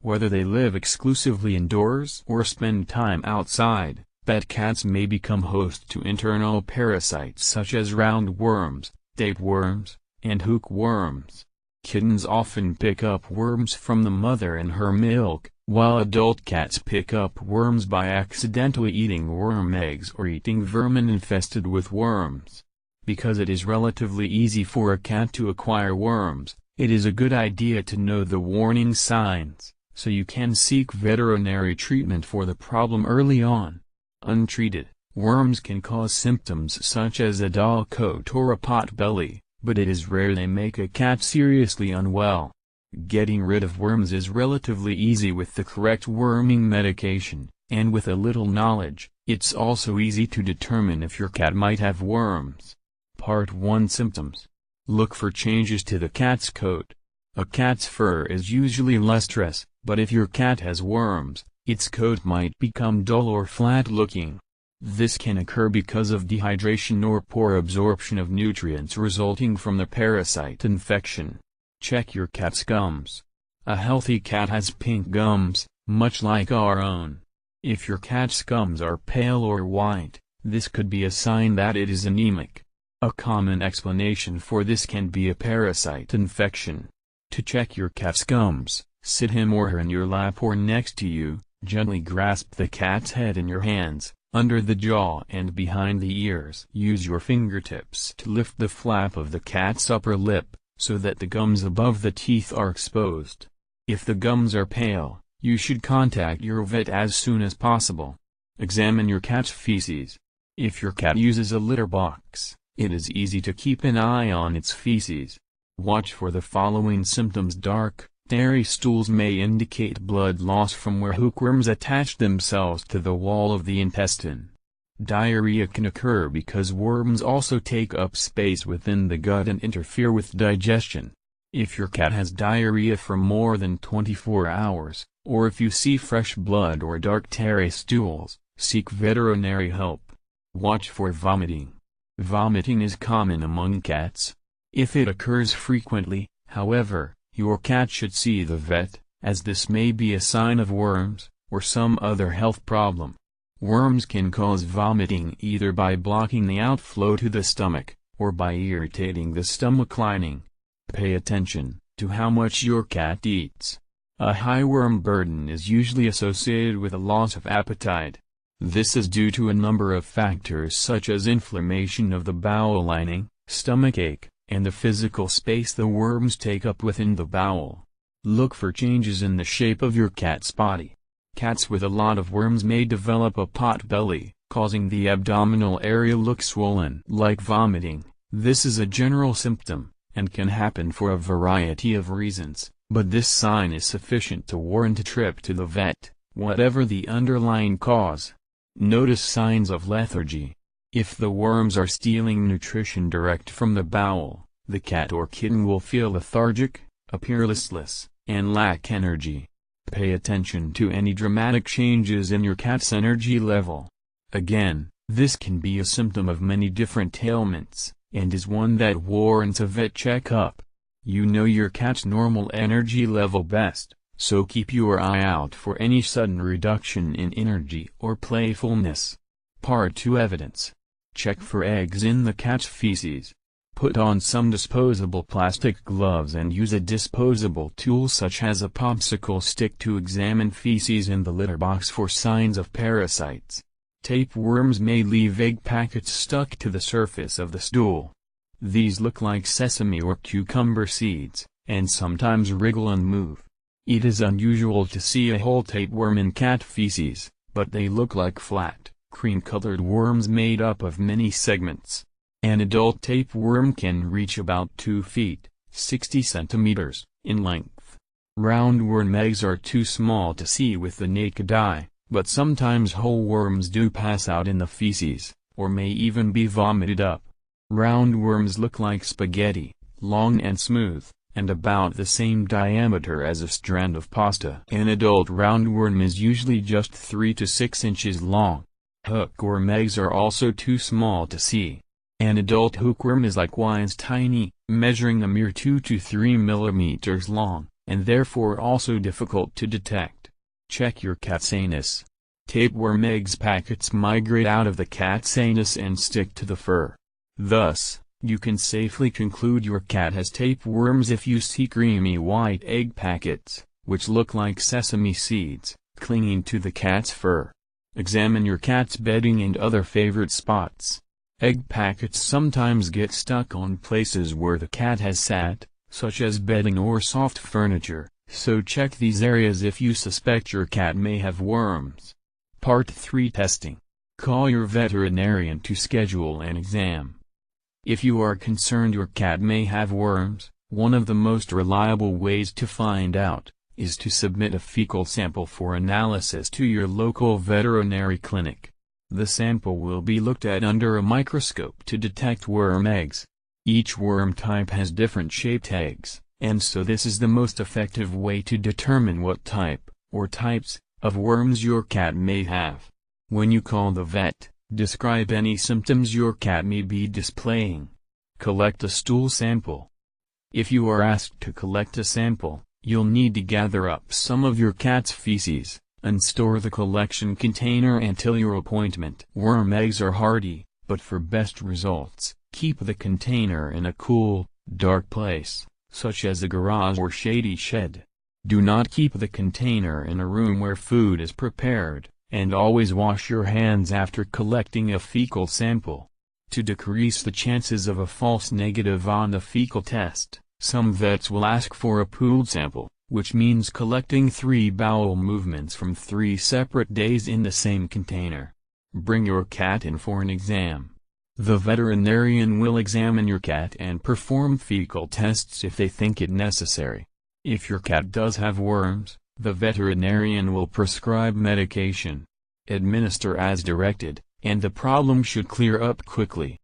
Whether they live exclusively indoors or spend time outside, pet cats may become host to internal parasites such as roundworms, tapeworms, and hookworms. Kittens often pick up worms from the mother in her milk, while adult cats pick up worms by accidentally eating worm eggs or eating vermin infested with worms. Because it is relatively easy for a cat to acquire worms, it is a good idea to know the warning signs, so you can seek veterinary treatment for the problem early on. Untreated, worms can cause symptoms such as a dull coat or a pot belly, but it is rare they make a cat seriously unwell. Getting rid of worms is relatively easy with the correct worming medication, and with a little knowledge, it's also easy to determine if your cat might have worms. Part 1 Symptoms. Look for changes to the cat's coat. A cat's fur is usually lustrous, but if your cat has worms, its coat might become dull or flat-looking. This can occur because of dehydration or poor absorption of nutrients resulting from the parasite infection. Check your cat's gums. A healthy cat has pink gums, much like our own. If your cat's gums are pale or white, this could be a sign that it is anemic. A common explanation for this can be a parasite infection. To check your cat's gums, sit him or her in your lap or next to you, gently grasp the cat's head in your hands, under the jaw and behind the ears. Use your fingertips to lift the flap of the cat's upper lip, so that the gums above the teeth are exposed. If the gums are pale, you should contact your vet as soon as possible. Examine your cat's feces. If your cat uses a litter box, it is easy to keep an eye on its feces. Watch for the following symptoms. Dark, tarry stools may indicate blood loss from where hookworms attach themselves to the wall of the intestine. Diarrhea can occur because worms also take up space within the gut and interfere with digestion. If your cat has diarrhea for more than 24 hours, or if you see fresh blood or dark tarry stools, seek veterinary help. Watch for vomiting. Vomiting is common among cats. If it occurs frequently, however, your cat should see the vet, as this may be a sign of worms, or some other health problem. Worms can cause vomiting either by blocking the outflow to the stomach, or by irritating the stomach lining. Pay attention to how much your cat eats. A high worm burden is usually associated with a loss of appetite. This is due to a number of factors such as inflammation of the bowel lining, stomachache, and the physical space the worms take up within the bowel. Look for changes in the shape of your cat's body. Cats with a lot of worms may develop a pot belly, causing the abdominal area look swollen like vomiting. This is a general symptom, and can happen for a variety of reasons, but this sign is sufficient to warrant a trip to the vet, whatever the underlying cause. Notice signs of lethargy. If the worms are stealing nutrition direct from the bowel, the cat or kitten will feel lethargic, appear listless, and lack energy. Pay attention to any dramatic changes in your cat's energy level. Again, this can be a symptom of many different ailments, and is one that warrants a vet checkup. You know your cat's normal energy level best, so keep your eye out for any sudden reduction in energy or playfulness. Part 2 Evidence. Check for eggs in the cat's feces. Put on some disposable plastic gloves and use a disposable tool such as a popsicle stick to examine feces in the litter box for signs of parasites. Tapeworms may leave egg packets stuck to the surface of the stool. These look like sesame or cucumber seeds, and sometimes wriggle and move. It is unusual to see a whole tapeworm in cat feces, but they look like flat, cream-colored worms made up of many segments. An adult tapeworm can reach about 2 feet, 60 centimeters, in length. Roundworm eggs are too small to see with the naked eye, but sometimes whole worms do pass out in the feces, or may even be vomited up. Roundworms look like spaghetti, long and smooth, and about the same diameter as a strand of pasta. An adult roundworm is usually just 3 to 6 inches long. Hookworm eggs are also too small to see. An adult hookworm is likewise tiny, measuring a mere 2 to 3 millimeters long, and therefore also difficult to detect. Check your cat's anus. Tapeworm eggs packets migrate out of the cat's anus and stick to the fur. Thus, you can safely conclude your cat has tapeworms if you see creamy white egg packets, which look like sesame seeds, clinging to the cat's fur. Examine your cat's bedding and other favorite spots. Egg packets sometimes get stuck on places where the cat has sat, such as bedding or soft furniture, so check these areas if you suspect your cat may have worms. Part 3 Testing. Call your veterinarian to schedule an exam. If you are concerned your cat may have worms, one of the most reliable ways to find out is to submit a fecal sample for analysis to your local veterinary clinic. The sample will be looked at under a microscope to detect worm eggs. Each worm type has different shaped eggs, and so this is the most effective way to determine what type, or types, of worms your cat may have. When you call the vet, describe any symptoms your cat may be displaying. Collect a stool sample. If you are asked to collect a sample, you'll need to gather up some of your cat's feces, and store the collection container until your appointment. Worm eggs are hardy, but for best results, keep the container in a cool, dark place, such as a garage or shady shed. Do not keep the container in a room where food is prepared, and always wash your hands after collecting a fecal sample. To decrease the chances of a false negative on the fecal test, some vets will ask for a pooled sample, which means collecting 3 bowel movements from 3 separate days in the same container. Bring your cat in for an exam. The veterinarian will examine your cat and perform fecal tests if they think it necessary. If your cat does have worms, the veterinarian will prescribe medication. Administer as directed, and the problem should clear up quickly.